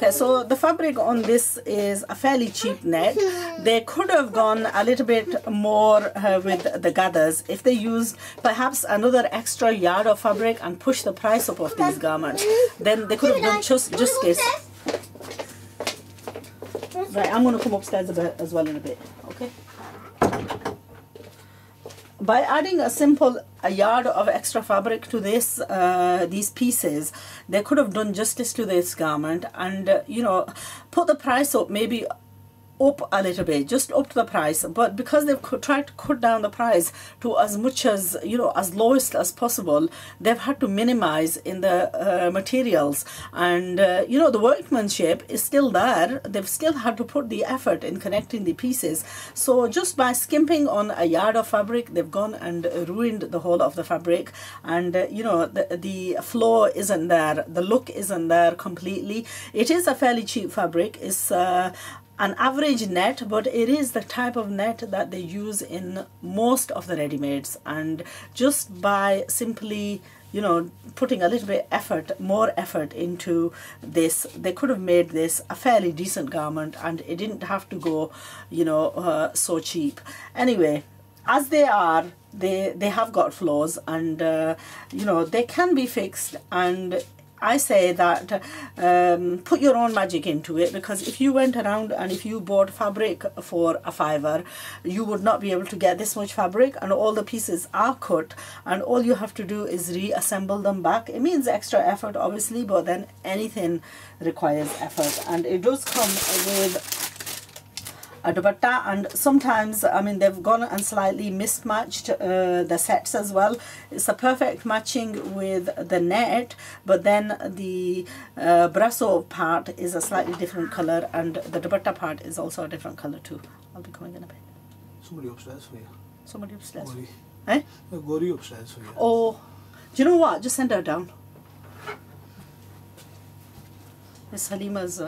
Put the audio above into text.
Okay, so the fabric on this is a fairly cheap net. They could have gone a little bit more with the gathers if they used perhaps another extra yard of fabric and pushed the price up of these garments. Then they could have done just this. Right, I'm going to come upstairs a bit as well in a bit, okay? By adding a yard of extra fabric to this, these pieces, they could have done justice to this garment and, you know, put the price up, maybe up a little bit, just up to the price. But because they've tried to cut down the price to as much as, you know, as lowest as possible, they've had to minimize in the materials. And, you know, the workmanship is still there. They've still had to put the effort in connecting the pieces. So just by skimping on a yard of fabric, they've gone and ruined the whole of the fabric. And, you know, the flow isn't there. The look isn't there completely. It is a fairly cheap fabric. It's an average net, but it is the type of net that they use in most of the ready-mades. And just by simply, you know, putting a little bit more effort into this, they could have made this a fairly decent garment, and it didn't have to go, you know, so cheap. Anyway, as they are, they have got flaws, and you know, they can be fixed. And I say that put your own magic into it, because if you went around and if you bought fabric for a £5, you would not be able to get this much fabric, and all the pieces are cut, and all you have to do is reassemble them back. It means extra effort, obviously, but then anything requires effort. And it does come with a dupatta, and sometimes, I mean, they've gone and slightly mismatched the sets as well. It's a perfect matching with the net, but then the brasso part is a slightly different color, and the dupatta part is also a different color too. I'll be coming in a bit. Somebody upstairs for you. Somebody upstairs? Gori. Eh? Gori upstairs for you. Oh, do you know what? Just send her down. Miss Halima's